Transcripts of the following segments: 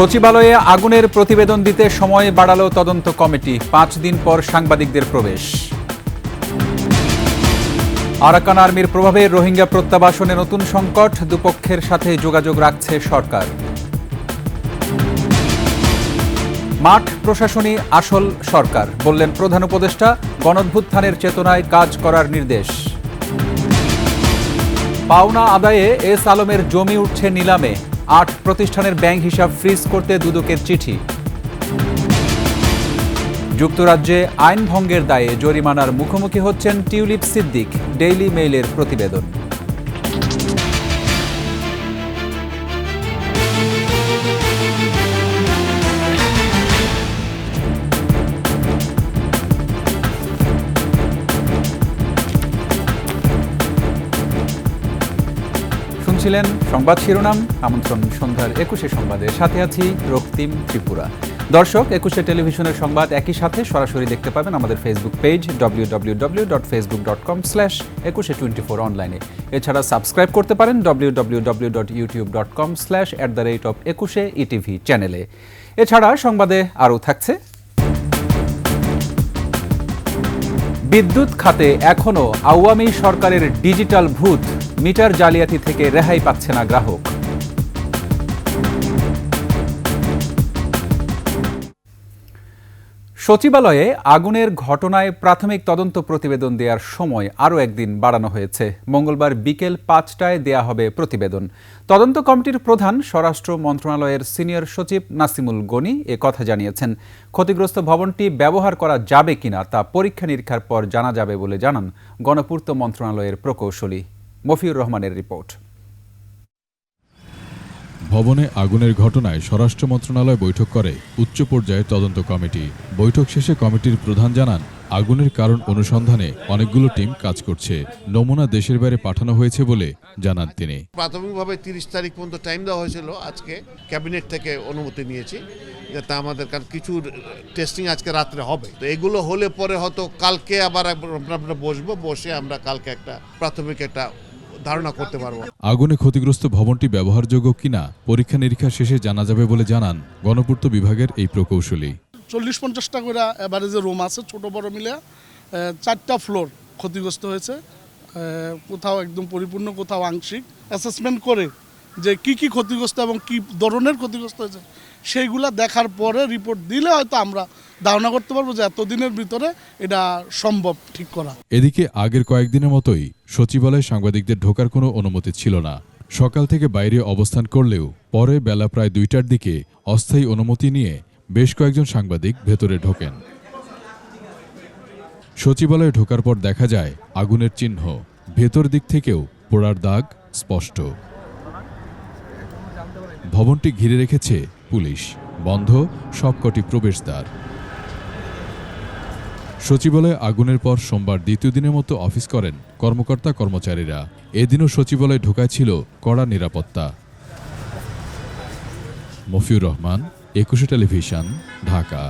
সচিবালয়ে আগুনের প্রতিবেদন দিতে সময় বাড়ালো তদন্ত কমিটি, 5 দিন পর সাংবাদিকদের প্রবেশ। আরাকান আর্মির প্রভাবে রোহিঙ্গা প্রত্যাবাসনে নতুন সংকট, দুপক্ষের সাথে যোগাযোগ রাখছে সরকার। মাঠ প্রশাসনই আসল সরকার, বললেন প্রধান উপদেষ্টা, গণঅভ্যুত্থানের চেতনায় কাজ করার নির্দেশ। পাওনা আদায়ে এস আলমের জমি উঠছে নিলামে, 8 প্রতিষ্ঠানের ব্যাংক হিসাব ফ্রিজ করতে দুদকের চিঠি। যুক্তরাজ্যে আইন ভঙ্গের দায়ে জরিমানার মুখোমুখি হচ্ছেন টিউলিপ সিদ্দিক, ডেইলি মেইলের প্রতিবেদন। শুনছিলেন সংবাদ শিরোনাম। আমন্ত্রণ সন্ধ্যার 21 সংবাদে, সাথে আছি রক্তিম ত্রিপুরা। দর্শক, 21 টেলিভিশনের সংবাদ একই সাথে সরাসরি দেখতে পাবেন আমাদের ফেসবুক পেজ www.facebook.com/2124 অনলাইনে। এছাড়া সাবস্ক্রাইব করতে পারেন www.youtube.com/@21etv চ্যানেলে। এছাড়া সংবাদে আরও থাকছে, বিদ্যুৎ খাতে এখনও আওয়ামী সরকারের ডিজিটাল ভূত, মিটার জালিয়াতি থেকে রেহাই পাচ্ছে না গ্রাহক। সচিবালয়ে আগুনের ঘটনায় প্রাথমিক তদন্ত প্রতিবেদন দেওয়ার সময় আরও একদিন বাড়ানো হয়েছে। মঙ্গলবার বিকেল 5টায় দেয়া হবে প্রতিবেদন। তদন্ত কমিটির প্রধান স্বরাষ্ট্র মন্ত্রণালয়ের সিনিয়র সচিব নাসিমুল গনি এ কথা জানিয়েছেন। ক্ষতিগ্রস্ত ভবনটি ব্যবহার করা যাবে কিনা তা পরীক্ষা নিরীক্ষার পর জানা যাবে বলে জানান গণপূর্ত মন্ত্রণালয়ের প্রকৌশলী। মফিউর রহমানের রিপোর্ট। ভবনে আগুনের ঘটনায় স্বরাষ্ট্র মন্ত্রণালয় বৈঠক করে উচ্চ পর্যায়ের তদন্ত কমিটি। বৈঠক শেষে কমিটির প্রধান জানান, আগুনের কারণ অনুসন্ধানে অনেকগুলো টিম কাজ করছে। নমুনা দেশের বাইরে পাঠানো হয়েছে বলে জানান তিনি। প্রাথমিকভাবে 30 তারিখ পর্যন্ত টাইম দেওয়া হয়েছিল, আজকে ক্যাবিনেট থেকে অনুমতি নিয়েছি যাতে আমাদের কিছু টেস্টিং আজকে রাত্রে হবে। তো এগুলো হলে পরে হয়তো কালকে আবার আমরা বসে আমরা কালকে একটা প্রাথমিক একটা ধারণা করতে পারবো। আগুনে ক্ষতিগ্রস্ত ভবনটি ব্যবহারযোগ্য কিনা পরীক্ষা নিরীক্ষা শেষে জানা যাবে বলে জানান গণপূর্ত বিভাগের এই প্রকৌশলী। 40-50টা করে এভারেজে রুম আছে, ছোট বড় মিলে 4টা ফ্লোর ক্ষতিগ্রস্ত হয়েছে। কোথাও একদম পরিপূর্ণ, কোথাও আংশিক। অ্যাসেসমেন্ট করে যে কি কি ক্ষতিগ্রস্ত এবং কি ধরনের ক্ষতিগ্রস্ত হয়েছে সেইগুলা দেখার পরে রিপোর্ট দিলে হয়তো আমরা ধারণা করতে পারবো যে এতদিনের ভিতরে এটা সম্ভব ঠিক করা। এদিকে আগের কয়েকদিনের মতোই সচিবালয়ে সাংবাদিকদের ঢোকার কোনো অনুমতি ছিল না। সকাল থেকে বাইরে অবস্থান করলেও পরে বেলা প্রায় 2টার দিকে অস্থায়ী অনুমতি নিয়ে বেশ কয়েকজন সাংবাদিক ভেতরে ঢোকেন। সচিবালয়ে ঢোকার পর দেখা যায় আগুনের চিহ্ন, ভেতর দিক থেকেও পোড়ার দাগ স্পষ্ট। ভবনটি ঘিরে রেখেছে পুলিশ, বন্ধ সবকটি প্রবেশদ্বার। সচিবালয়ে আগুনের পর সোমবার দ্বিতীয় দিনের মতো অফিস করেন কর্মকর্তা কর্মচারীরা। এদিনও সচিবালয়ে ঢোকায় ছিল কড়া নিরাপত্তা। মফিউর রহমান, 21 টেলিভিশন, ঢাকা।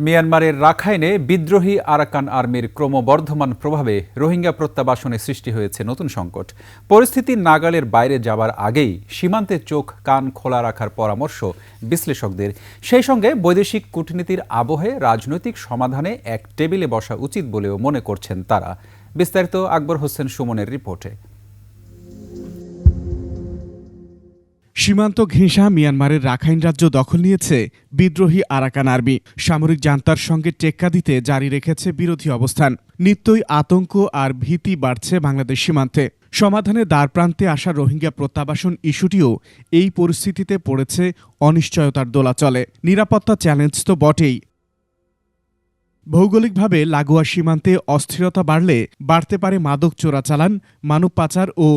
মিয়ানমারের রাখাইনে বিদ্রোহী আরাকান আর্মির ক্রমবর্ধমান প্রভাবে রোহিঙ্গা প্রত্যাবাসনে সৃষ্টি হয়েছে নতুন সংকট। পরিস্থিতি নাগালের বাইরে যাবার আগেই সীমান্তে চোখ কান খোলা রাখার পরামর্শ বিশ্লেষকদের। সেই সঙ্গে বৈদেশিক কূটনীতির আবহে রাজনৈতিক সমাধানে এক টেবিলে বসা উচিত বলেও মনে করছেন তারা। বিস্তারিত আকবর হোসেন সুমনের রিপোর্টে। সীমান্ত ঘেঁষা মিয়ানমারের রাখাইন রাজ্য দখল নিয়েছে বিদ্রোহী আরাকান আর্মি। সামরিক জান্তার সঙ্গে টেক্কা দিতে জারি রেখেছে বিরোধী অবস্থান। নিত্যই আতঙ্ক আর ভীতি বাড়ছে বাংলাদেশ সীমান্তে। সমাধানে দ্বারপ্রান্তে আসা রোহিঙ্গা প্রত্যাবাসন ইস্যুটিও এই পরিস্থিতিতে পড়েছে অনিশ্চয়তার দোলাচলে। নিরাপত্তা চ্যালেঞ্জ তো বটেই। ভৌগোলিকভাবে লাগোয়া সীমান্তে অস্থিরতা বাড়লে বাড়তে পারে মাদক চোরাচালান, মানব পাচার ও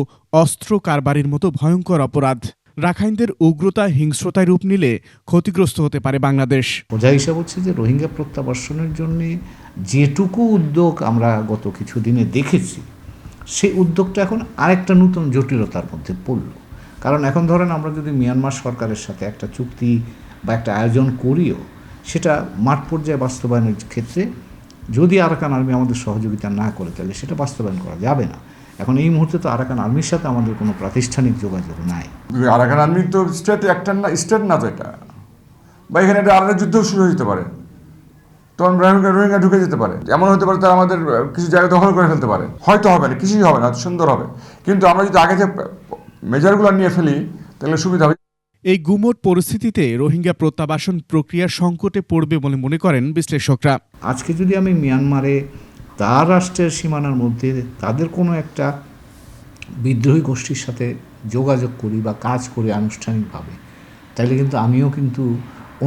অস্ত্র কারবারির মতো ভয়ঙ্কর অপরাধ। রাখাইনদের উগ্রতা হিংস্রতায় রূপ নিলে ক্ষতিগ্রস্ত হতে পারে বাংলাদেশ। বোঝা হিসাব হচ্ছে যে রোহিঙ্গা প্রত্যাবাসনের জন্য যেটুকু উদ্যোগ আমরা গত কিছুদিনে দেখেছি, সেই উদ্যোগটা এখন আরেকটা নতুন জটিলতার মধ্যে পড়ল। কারণ এখন ধরেন আমরা যদি মিয়ানমার সরকারের সাথে একটা চুক্তি বা একটা আয়োজন করিও, সেটা মাঠ পর্যায়ে বাস্তবায়নের ক্ষেত্রে যদি আরাকান আর্মি আমাদের সহযোগিতা না করে তাহলে সেটা বাস্তবায়ন করা যাবে না। এখন এই মুহূর্তে তো আরাকান আর্মির সাথে আমাদের কোনো প্রাতিষ্ঠানিক যোগাযোগ নাই। আরাকান আর্মি তো স্টেট একটা না, স্টেট না তো এটা, বা এখানে একটা আলাদা যুদ্ধ শুরু হতে পারে, তখন রোহিঙ্গা ঢুকে যেতে পারে, এমন হতে পারে তারা আমাদের কিছু জায়গা দখল করে ফেলতে পারে, হয়তো হবে না, কিছুই হবে না, সুন্দর হবে, কিন্তু আমরা যদি আগে যে মেজারগুলো নিয়ে ফেলি তাহলে সুবিধা হবে। এই গুমোট পরিস্থিতিতে রোহিঙ্গা প্রত্যাবাসন প্রক্রিয়ার সংকটে পড়বে বলে মনে করেন বিশ্লেষকরা। আজকে যদি আমি মিয়ানমারে তার রাষ্ট্রের সীমানার মধ্যে তাদের কোনো একটা বিদ্রোহী গোষ্ঠীর সাথে যোগাযোগ করি বা কাজ করি আনুষ্ঠানিকভাবে, তাহলে কিন্তু আমিও কিন্তু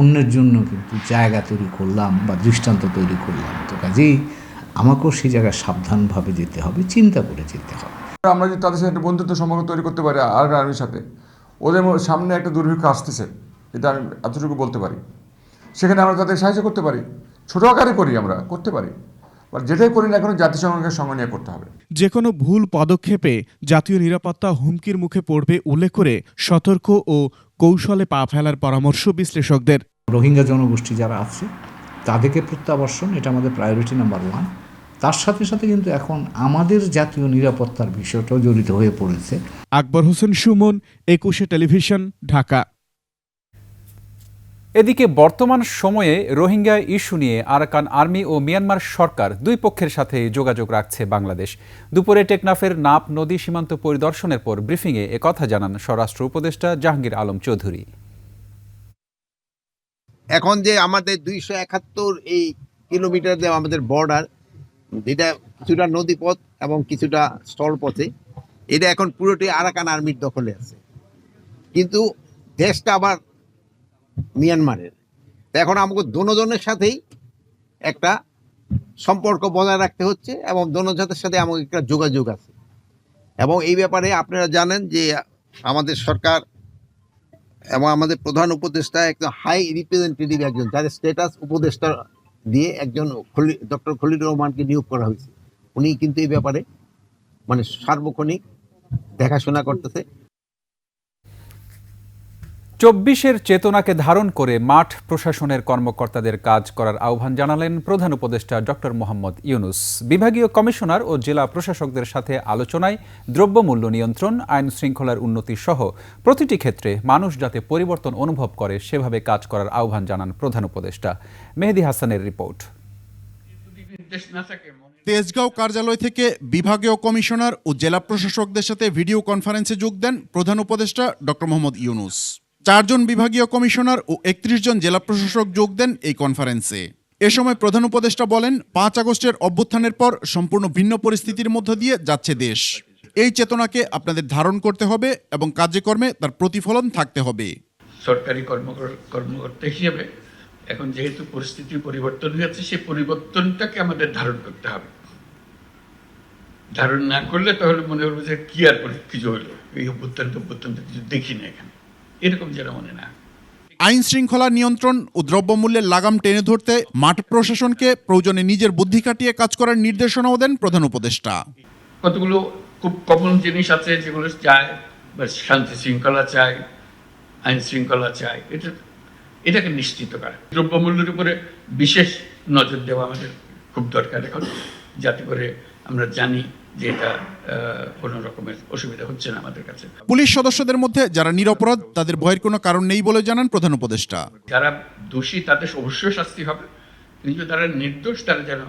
অন্যের জন্য কিন্তু জায়গা তৈরি করলাম বা দৃষ্টান্ত তৈরি করলাম। তো কাজেই আমাকেও সেই জায়গায় সাবধানভাবে যেতে হবে, চিন্তা করে যেতে হবে। আমরা যদি তাদের সাথে একটা বন্ধুত্ব সম্পর্ক তৈরি করতে পারি আরাকান আর্মির সাথে, ওদের সামনে একটা দুর্ভিক্ষ আসতেছে, এটা আমি এতটুকু বলতে পারি, সেখানে আমরা তাদের সাহায্য করতে পারি, ছোটো আকারে করি, আমরা করতে পারি, বা যেটাই করি না এখন জাতিসংঘের সঙ্গে নিয়ে করতে হবে। যে কোনো ভুল পদক্ষেপে জাতীয় নিরাপত্তা হুমকির মুখে পড়বে উল্লেখ করে সতর্ক ও কৌশলে পা ফেলার পরামর্শ বিশ্লেষকদের। রোহিঙ্গা জনগোষ্ঠী যারা আছে তাদেরকে প্রত্যাবর্ষণ, এটা আমাদের প্রায়োরিটি নাম্বার 1। তার সাথে সাথে কিন্তু এখন আমাদের জাতীয় নিরাপত্তার বিষয়টাও জড়িত হয়ে পড়েছে। আকবর হোসেন সুমন, 21 টেলিভিশন, ঢাকা। এদিকে বর্তমান সময়ে রোহিঙ্গা ইস্যু নিয়ে আরাকান আর্মি ও মিয়ানমার সরকার দুই পক্ষের সাথে যোগাযোগ রাখছে বাংলাদেশ। দুপুরে টেকনাফের নাপ নদী সীমান্ত পরিদর্শনের পর ব্রিফিংয়ে একথা জানান স্বরাষ্ট্র উপদেষ্টা জাহাঙ্গীর আলম চৌধুরী। এখন যে আমাদের 271 এই কিলোমিটার যে আমাদের বর্ডার, যেটা কিছুটা নদীপথ এবং কিছুটা স্থলপথে, এটা এখন পুরোটি আরাকান আর্মির দখলে আছে, কিন্তু দেশটা আবার মিয়ানমারের। এখন আমাকে দোনোজনের সাথেই একটা সম্পর্ক বজায় রাখতে হচ্ছে এবং দোনোজনের সাথে আমাকে একটা যোগাযোগ আছে। এবং এই ব্যাপারে আপনারা জানেন যে আমাদের সরকার এবং আমাদের প্রধান উপদেষ্টা একজন হাই রিপ্রেজেন্টেটিভ, একজন যাদের স্ট্যাটাস উপদেষ্টা দিয়ে একজন ডক্টর খলিলুর রহমানকে নিয়োগ করা হয়েছে। উনি কিন্তু এই ব্যাপারে মানে সার্বক্ষণিক দেখাশোনা করতেছে। 24-এর চেতনাকে ধারণ করে মাঠ প্রশাসনের কর্মকর্তাদের কাজ করার আহ্বান জানালেন প্রধান উপদেষ্টা ডক্টর মোহাম্মদ ইউনুস। বিভাগীয় কমিশনার ও জেলা প্রশাসকদের সাথে আলোচনায় দ্রব্যমূল্য নিয়ন্ত্রণ, আইন শৃঙ্খলার উন্নতি সহ প্রতিটি ক্ষেত্রে মানুষ যাতে পরিবর্তন অনুভব করে সেভাবে কাজ করার আহ্বান জানান প্রধান উপদেষ্টা। মেহেদী হাসানের রিপোর্ট। তেজগাঁও কার্যালয় থেকে বিভাগীয় কমিশনার ও জেলা প্রশাসকদের সাথে ভিডিও কনফারেন্সে যোগ দেন প্রধান উপদেষ্টা ডক্টর মোহাম্মদ ইউনুস। 4 জন বিভাগীয় কমিশনার ও 31 জন জেলা প্রশাসক যোগ দেন এই কনফারেন্সে। এ সময় প্রধান উপদেষ্টা বলেন, 5 আগস্টের অভ্যুত্থানের পর সম্পূর্ণ ভিন্ন পরিস্থিতির মধ্য দিয়ে যাচ্ছে দেশ। এই চেতনাকে আপনাদের ধারণ করতে হবে এবং কার্যক্রমে তার প্রতিফলন থাকতে হবে। সরকারি কর্মকর্তা হিসেবে এখন যেহেতু পরিস্থিতির পরিবর্তন হয়েছে, সেই পরিবর্তনটাকে আমাদের ধারণ করতে হবে। ধারণ না করলে তাহলে মনে হবে যে কি আর কিছু হলো, এই অভ্যুত্থান কিছু দেখি না এখানে, এরকম যেন মনে না। আইন শৃঙ্খলা নিয়ন্ত্রণ ও দ্রব্যমূল্যের লাগাম টেনে ধরতে মাঠ প্রশাসনকে প্রয়োজনে নিজের বুদ্ধি খাটিয়ে কাজ করার নির্দেশনাও দেন প্রধান উপদেষ্টা। কতগুলো খুব কমন জিনিস আছে যেগুলো চায়, বা শান্তি শৃঙ্খলা চায়, আইন শৃঙ্খলা চায়, এটাকে নিশ্চিত করা। দ্রব্যমূল্যের উপরে বিশেষ নজর দেওয়া আমাদের খুব দরকার এখন, যাতে করে আমরা জানি যে এটা কোনো রকমের অসুবিধা হচ্ছে না আমাদের কাছে। পুলিশ সদস্যদের মধ্যে যারা নিরপরাধ তাদের ভয়ের কোনো কারণ নেই বলে জানান প্রধান উপদেষ্টা। যারা দোষী তাদের অবশ্যই শাস্তি হবে, কিন্তু যারা নির্দোষ তারা যেন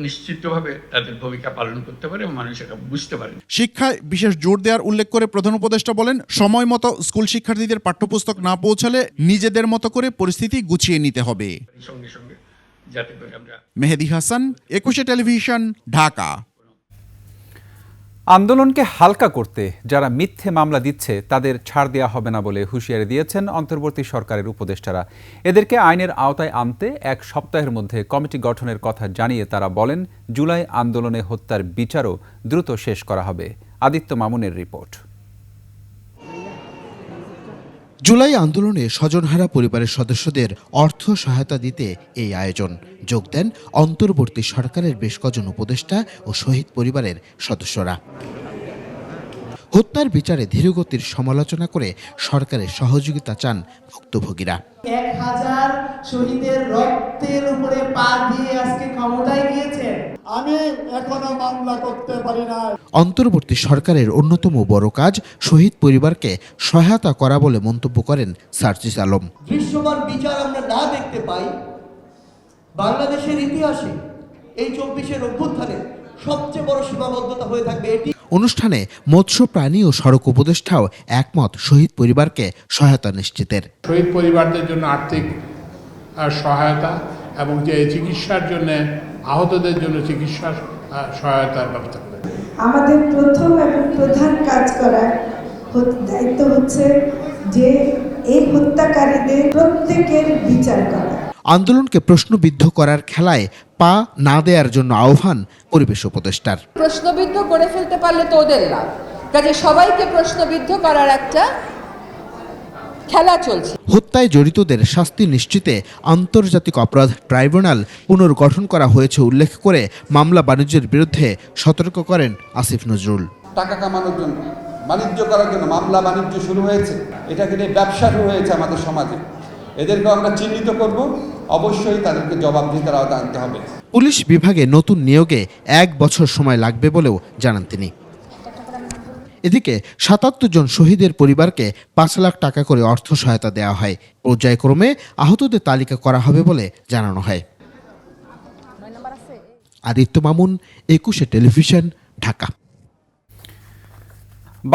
নিশ্চিতভাবে তাদের ভূমিকা পালন করতে পারে এবং মানুষ এটা বুঝতে পারে। শিক্ষায় বিশেষ জোর দেওয়ার উল্লেখ করে প্রধান উপদেষ্টা বলেন, সময় মতো স্কুল শিক্ষার্থীদের পাঠ্যপুস্তক না পৌঁছালে নিজেদের মতো করে পরিস্থিতি গুছিয়ে নিতে হবে। সঙ্গে সঙ্গে যাতে করে আমরা। মেহেদী হাসান, 21 টেলিভিশন, ঢাকা। আন্দোলনকে হালকা করতে যারা মিথ্যে মামলা দিচ্ছে তাদের ছাড় দেওয়া হবে না বলে হুঁশিয়ারি দিয়েছেন অন্তর্বর্তী সরকারের উপদেষ্টারা। এদেরকে আইনের আওতায় আনতে 1 সপ্তাহের মধ্যে কমিটি গঠনের কথা জানিয়ে তারা বলেন, জুলাই আন্দোলনে হত্যার বিচারও দ্রুত শেষ করা হবে। আদিত্য মামুনের রিপোর্ট। জুলাই আন্দোলনে স্বজনহারা পরিবারের সদস্যদের অর্থ সহায়তা দিতে এই আয়োজন। যোগ দেন অন্তর্বর্তী সরকারের বেশ কজন উপদেষ্টা ও শহীদ পরিবারের সদস্যরা। হত্যার বিচারে ধীরগতির সমালোচনা করে সরকারের সহযোগিতা চান ভুক্তভোগীরা। 1000 শহীদের রক্তের উপরে পা দিয়ে আজকে ক্ষমতায় গিয়েছেন। আমি এখনো মামলা করতে পারি না। অন্তর্বর্তী সরকারের অন্যতম বড় কাজ শহীদ পরিবারকে সহায়তা করা বলে মন্তব্য করেন সার্জিস আলম। দৃশ্যমান বিচার আমরা না দেখতে পাই বাংলাদেশের ইতিহাসে এই 24-এর অভ্যুত্থানে সবচেয়ে বড় সীমাবদ্ধতা হয়ে থাকবে এটি। অনুষ্ঠানে মৎস্য প্রাণী ও সড়ক উপদেষ্টাও একমত শহীদ পরিবারকে সহায়তা নিশ্চিতের। শহীদ পরিবারদের জন্য আর্থিক সহায়তা এবং যে চিকিৎসার জন্য আহতদের জন্য চিকিৎসার সহায়তার ব্যবস্থা করে। আমাদের প্রথম এবং প্রধান কাজ করার দায়িত্ব হচ্ছে যে এই হত্যাকারীদের প্রত্যেকের বিচার করা। আন্দোলনকে প্রশ্নবিদ্ধ করার খেলায় পা না দেওয়ার জন্য আহ্বান পরিবেশ উপদেষ্টার। প্রশ্নবিদ্ধ করে ফেলতে পারলে তো ওদের লাভ, কাজে সবাইকে প্রশ্নবিদ্ধ করার একটা খেলা চলছে। হত্যায় জড়িতদের শাস্তি নিশ্চিতে আন্তর্জাতিক অপরাধ ট্রাইব্যুনাল পুনর্গঠন করা হয়েছে উল্লেখ করে মামলা বাণিজ্যের বিরুদ্ধে সতর্ক করেন আসিফ নজরুল। টাকা কামানোর জন্য, বাণিজ্য করার জন্য মামলা বাণিজ্য শুরু হয়েছে, এটাকে নিয়ে ব্যবসা শুরু হয়েছে আমাদের সমাজে। এদেরকে আমরা চিহ্নিত করব, অবশ্যই তাদেরকে জবাবদিহিতার আওতায় আনতে হবে। পুলিশ বিভাগে নতুন নিয়োগে 1 বছর সময় লাগবে বলেও জানান তিনি। এদিকে 77 জন শহীদের পরিবারকে 5 লাখ টাকা করে অর্থ সহায়তা দেওয়া হয়। পর্যায়ক্রমে আহতদের তালিকা করা হবে বলে জানানো হয়। আদিত্য মামুন, 21 টেলিভিশন, ঢাকা।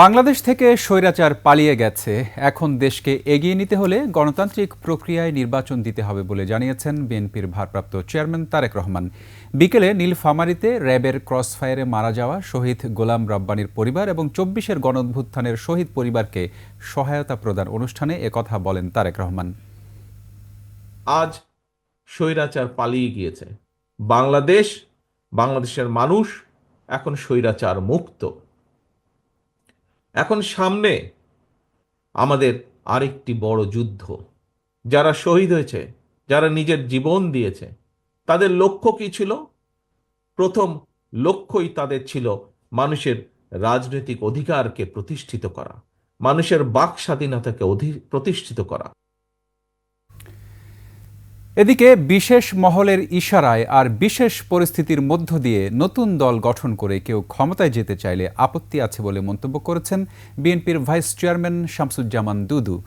বাংলাদেশ থেকে স্বৈরাচার পালিয়ে গেছে, এখন দেশকে এগিয়ে নিতে হলে গণতান্ত্রিক প্রক্রিয়ায় নির্বাচন দিতে হবে বলে জানিয়েছেন বিএনপির ভারপ্রাপ্ত চেয়ারম্যান তারেক রহমান। বিকেলে নীলফামারীতে র্যাবের ক্রসফায়ারে মারা যাওয়া শহীদ গোলাম রব্বানীর পরিবার এবং 24-এর গণঅভ্যুত্থানের শহীদ পরিবারকে সহায়তা প্রদান অনুষ্ঠানে একথা বলেন তারেক রহমান। আজ স্বৈরাচার পালিয়ে গিয়েছে, বাংলাদেশের মানুষ এখন স্বৈরাচার মুক্ত। এখন সামনে আমাদের আরেকটি বড় যুদ্ধ। যারা শহীদ হয়েছে, যারা নিজের জীবন দিয়েছে, তাদের লক্ষ্য কি ছিল? প্রথম লক্ষ্যই তাদের ছিল মানুষের রাজনৈতিক অধিকারকে প্রতিষ্ঠিত করা, মানুষের বাক স্বাধীনতাকে প্রতিষ্ঠিত করা। এদিকে বিশেষ মহলের ইশারায় আর বিশেষ পরিস্থিতির মধ্য দিয়ে নতুন দল গঠন করে কেউ ক্ষমতায় যেতে চাইলে আপত্তি আছে বলে মন্তব্য করেছেন বিএনপির ভাইস চেয়ারম্যান শামসুজ্জামান দুদু।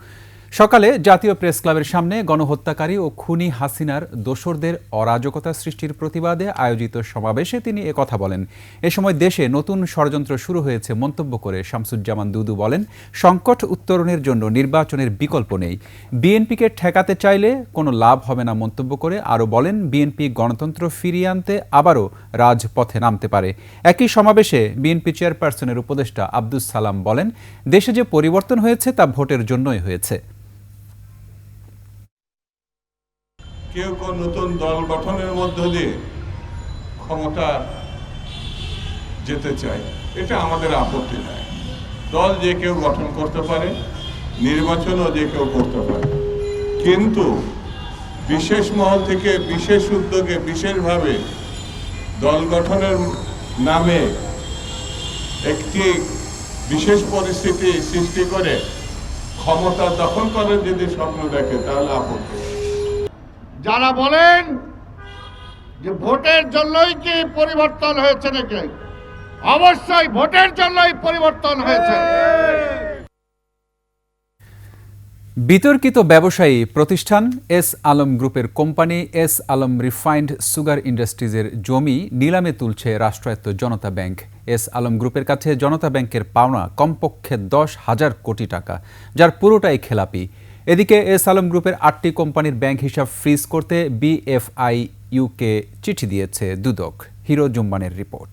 সকালে জাতীয় প্রেস ক্লাবের সামনে গণহত্যাকারী ও খুনি হাসিনার দোসরদের অরাজকতা সৃষ্টির প্রতিবাদে আয়োজিত সমাবেশে তিনি একথা বলেন। এ সময় দেশে নতুন ষড়যন্ত্র শুরু হয়েছে মন্তব্য করে শামসুজ্জামান দুদু বলেন, সংকট উত্তরণের জন্য নির্বাচনের বিকল্প নেই, বিএনপিকে ঠেকাতে চাইলে কোনো লাভ হবে না মন্তব্য করে আরও বলেন, বিএনপি গণতন্ত্র ফিরিয়ে আনতে আবারও রাজপথে নামতে পারে। একই সমাবেশে বিএনপি চেয়ারপারসনের উপদেষ্টা আব্দুস সালাম বলেন, দেশে যে পরিবর্তন হয়েছে তা ভোটের জন্যই হয়েছে। কেউ কেউ নতুন দল গঠনের মধ্য দিয়ে ক্ষমতা যেতে চায়, এটা আমাদের আপত্তি নাই। দল যে কেউ গঠন করতে পারে, নির্বাচনও যে কেউ করতে পারে, কিন্তু বিশেষ মহল থেকে বিশেষ উদ্যোগে বিশেষভাবে দল গঠনের নামে একটি বিশেষ পরিস্থিতি সৃষ্টি করে ক্ষমতা দখল করার যদি স্বপ্ন দেখে তাহলে আপত্তি। যারা বলেন যে ভোটের জন্যই কি পরিবর্তন হয়েছে নাকি, অবশ্যই ভোটের জন্যই পরিবর্তন হয়েছে। বিতর্কিত ব্যবসায়ী প্রতিষ্ঠান এস আলম গ্রুপের company S Alam refined sugar ইন্ডাস্ট্রিজের জমি নিলামে তুলছে রাষ্ট্রায়ত্ত জনতা ব্যাংক। এস আলম গ্রুপের কাছে জনতা ব্যাংকের পাওনা কমপক্ষে 10,000 কোটি টাকা, যার পুরোটাই খেলাপি। এদিকে এস আলম গ্রুপের 8টি কোম্পানির ব্যাংক হিসাব ফ্রিজ করতে বিএফআইইউকে চিঠি দিয়েছে দুদক। Hero জুম্মানের report.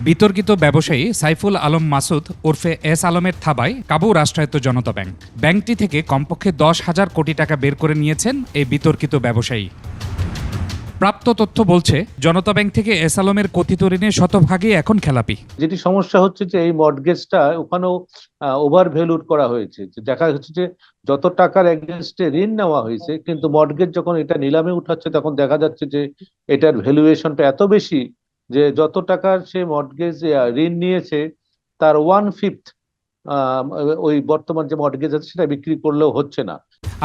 বিতর্কিত ব্যবসায়ী সাইফুল আলম মাসুদ ওরফে এস আলমের থাবায় কাবু রাষ্ট্রায়ত্ত জনতা ব্যাংক। ব্যাংকটি থেকে কমপক্ষে 10,000 কোটি টাকা বের করে নিয়েছেন এই বিতর্কিত ব্যবসায়ী। প্রাপ্ত তথ্য বলছে, জনতা ব্যাংক থেকে এস আলমের কথিত ঋণের শতভাগই এখন খেলাপি। যেটি সমস্যা হচ্ছে যে এই মর্টগেজটা ওখানেও ওভার ভ্যালুড করা হয়েছে। দেখা যাচ্ছে যে যত টাকার এগেনস্টে ঋণ নেওয়া হয়েছে, কিন্তু মর্টগেজ যখন এটা নিলামে উঠাচ্ছে তখন দেখা যাচ্ছে যে এটার ভ্যালুয়েশনটা এত বেশি যে যত টাকার সে মর্টগেজ ঋণ নিয়েছে তার 1/5 ওই বর্তমান যে মর্টগেজ আছে সেটা বিক্রি করলেও হচ্ছে না।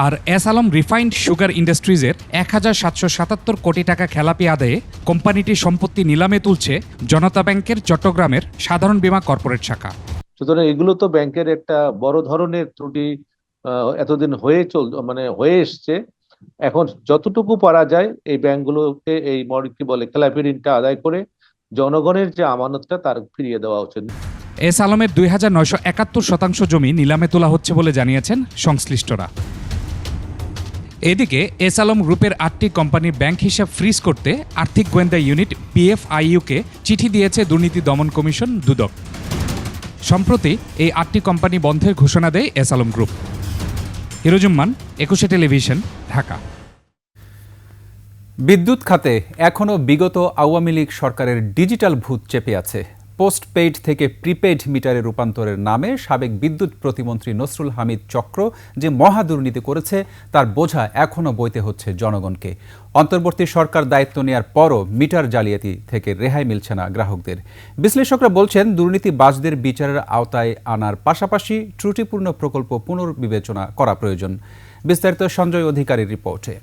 আর এস আলম রিফাইন্ড সুগার ইন্ডাস্ট্রিজের 1777 কোটি টাকা খেলাপি আদায়ে কোম্পানিটির সম্পত্তি নিলামে তুলছে জনতা ব্যাংকের চট্টগ্রামের সাধারণ বীমা কর্পোরেট শাখা। সুতরাং এগুলো তো ব্যাংকের একটা বড় ধরনের ত্রুটি এতদিন হয়ে এসছে। এখন যতটুকু পারা যায় এই ব্যাংকগুলোকে এই কি বলে খেলাপি ঋণটা আদায় করে জনগণের যে আমানতটা তার ফিরিয়ে দেওয়া উচিত। এস আলমের 2971 জমি নিলামে তোলা হচ্ছে বলে জানিয়েছেন সংশ্লিষ্টরা। এদিকে এস আলম গ্রুপের 8টি কোম্পানির ব্যাংক হিসাব ফ্রিজ করতে আর্থিক গোয়েন্দা ইউনিট PFIU-কে চিঠি দিয়েছে দুর্নীতি দমন কমিশন দুদক। সম্প্রতি এই 8টি কোম্পানি বন্ধের ঘোষণা দেয় এস আলম গ্রুপ। হিরোজুম্মান, 21 টেলিভিশন, ঢাকা। বিদ্যুৎ খাতে এখনও বিগত আওয়ামী লীগ সরকারের ডিজিটাল ভূত চেপে আছে। পোস্টপেইড থেকে প্রিপেইড মিটারে রূপান্তরের নামে সাবেক বিদ্যুৎ প্রতিমন্ত্রী নসরুল হামিদ চক্র যে মহা দুর্নীতি করেছে তার বোঝা এখনও বইতে হচ্ছে জনগণকে। অন্তর্বর্তী সরকার দায়িত্ব নেওয়ার পরও মিটার জালিয়াতি থেকে রেহাই মিলছে না গ্রাহকদের। বিশ্লেষকরা বলছেন দুর্নীতিবাজদের বিচারের আওতায় আনার পাশাপাশি ত্রুটিপূর্ণ প্রকল্প পুনর্বিবেচনা করা প্রয়োজন। বিস্তারিত সঞ্জয় অধিকারীর রিপোর্টে।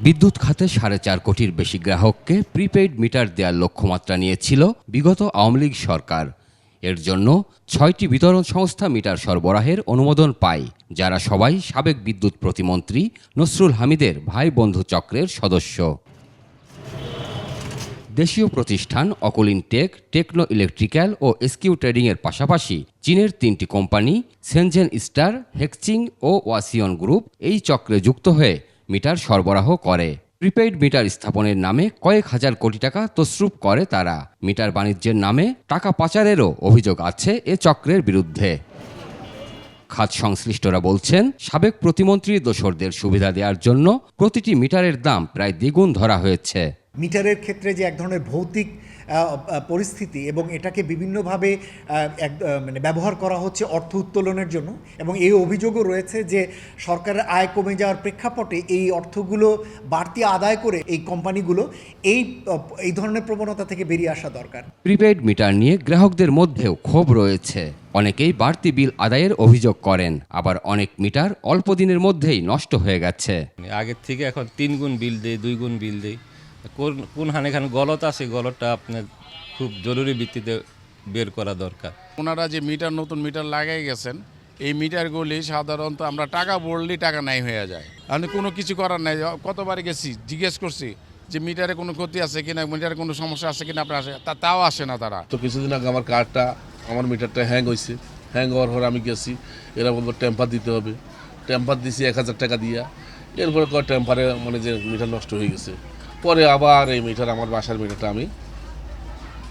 বিদ্যুৎ খাতে 4.5 কোটির বেশি গ্রাহককে প্রিপেইড মিটার দেওয়ার লক্ষ্যমাত্রা নিয়েছিল বিগত আওয়ামী লীগ সরকার। এর জন্য 6টি বিতরণ সংস্থা মিটার সরবরাহের অনুমোদন পায়, যারা সবাই সাবেক বিদ্যুৎ প্রতিমন্ত্রী নসরুল হামিদের ভাই বন্ধু চক্রের সদস্য। দেশীয় প্রতিষ্ঠান অকুলিন টেক, টেকনো ইলেকট্রিক্যাল ও এসকিউ ট্রেডিংয়ের পাশাপাশি চীনের 3টি কোম্পানি সেনজেন স্টার, হেক্সিং ও ওয়াসিয়ন গ্রুপ এই চক্রে যুক্ত হয়ে মিটার সরবরাহ করে। প্রিপেইড মিটার স্থাপনের নামে কয়েক হাজার কোটি টাকা তছরূপ করে তারা। মিটার বাণিজ্যের নামে টাকা পাচারেরও অভিযোগ আছে এ চক্রের বিরুদ্ধে। খাত সংশ্লিষ্টরা বলছেন, সাবেক প্রতিমন্ত্রীর দোসরদের সুবিধা দেওয়ার জন্য প্রতিটি মিটারের দাম প্রায় দ্বিগুণ ধরা হয়েছে। মিটারের ক্ষেত্রে যে এক ধরনের ভৌতিক পরিস্থিতি এবং এটাকে বিভিন্নভাবে ব্যবহার করা হচ্ছে অর্থ উত্তোলনের জন্য, এবং এই অভিযোগও রয়েছে যে সরকারের আয় কমে যাওয়ার প্রেক্ষাপটে এই অর্থগুলো বাড়তি আদায় করে এই কোম্পানিগুলো এই ধরনের প্রবণতা থেকে বেরিয়ে আসা দরকার। প্রিপেইড মিটার নিয়ে গ্রাহকদের মধ্যেও ক্ষোভ রয়েছে। অনেকেই বাড়তি বিল আদায়ের অভিযোগ করেন, আবার অনেক মিটার অল্প দিনের মধ্যেই নষ্ট হয়ে গেছে। আগের থেকে এখন 3 গুণ বিল দেয়, 2 গুণ বিল দেয়। কোন হানেখানে গলত আছে, গলতটা আপনার খুব জরুরি ভিত্তিতে বের করা দরকার। ওনারা যে নতুন মিটার লাগাই গেছেন, এই মিটারগুলি সাধারণত আমরা টাকা ভরলেই টাকা নাই হয়ে যায়। আমি কোনো কিছু করার নাই, কতবার গেছি জিজ্ঞেস করছি যে মিটারে কোনো ক্ষতি আছে কিনা, মিটারে কোনো সমস্যা আছে কিনা, আপনার আসে তাও আসে না তারা। তো কিছুদিন আগে আমার মিটারটা হ্যাং হয়েছে। হ্যাং হওয়ার পর আমি গেছি, এরা বলবো টেম্পার দিতে হবে। টেম্পার দিছি 1000 টাকা দিয়া। এরপরে টেম্পারে যে মিটার নষ্ট হয়ে গেছে। পরে আবার এই মিটার, আমার বাসার মিটারটা আমি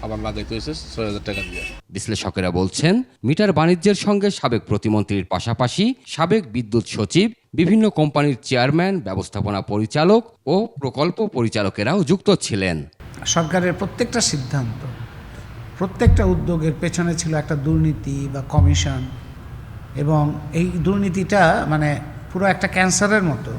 আবার লাগাইতে হয়েছে 6000 টাকা দিয়ে। বিশ্লেষকেরা বলছেন, মিটার বাণিজ্যের সঙ্গে সাবেক প্রতিমন্ত্রীর পাশাপাশি সাবেক বিদ্যুৎ সচিব, বিভিন্ন কোম্পানির চেয়ারম্যান, ব্যবস্থাপনা পরিচালক ও প্রকল্প পরিচালকেরাও যুক্ত ছিলেন। সরকারের প্রত্যেকটা সিদ্ধান্ত, প্রত্যেকটা উদ্যোগের পেছনে ছিল একটা দুর্নীতি বা কমিশন, এবং এই দুর্নীতিটা পুরো একটা ক্যান্সারের মতো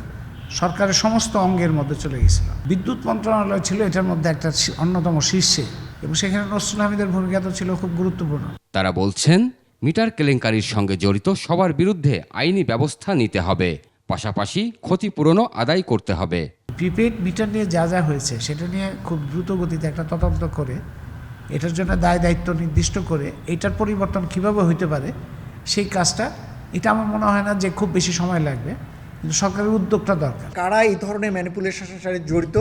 সরকারের সমস্ত অঙ্গের মধ্যে চলে গেছিল। বিদ্যুৎ মন্ত্রণালয় ছিল এটার মধ্যে একটা অন্যতম শীর্ষে, এবং সেখানে নসরুল হামিদের ভূমিকা তো ছিল খুব গুরুত্বপূর্ণ। তারা বলছেন, মিটার কেলেঙ্কারির সঙ্গে জড়িত সবার বিরুদ্ধে আইনি ব্যবস্থা নিতে হবে, পাশাপাশি ক্ষতিপূরণও আদায় করতে হবে। প্রিপেইড মিটার নিয়ে যা যা হয়েছে সেটা নিয়ে খুব দ্রুত গতিতে একটা তদন্ত করে এটার জন্য দায় দায়িত্ব নির্দিষ্ট করে এটার পরিবর্তন কিভাবে হইতে পারে সেই কাজটা, এটা আমার মনে হয় না যে খুব বেশি সময় লাগবে, কিন্তু সরকারের উদ্যোগটা দরকার। কারা এই ধরনের ম্যানিপুলেশনের সাথে জড়িত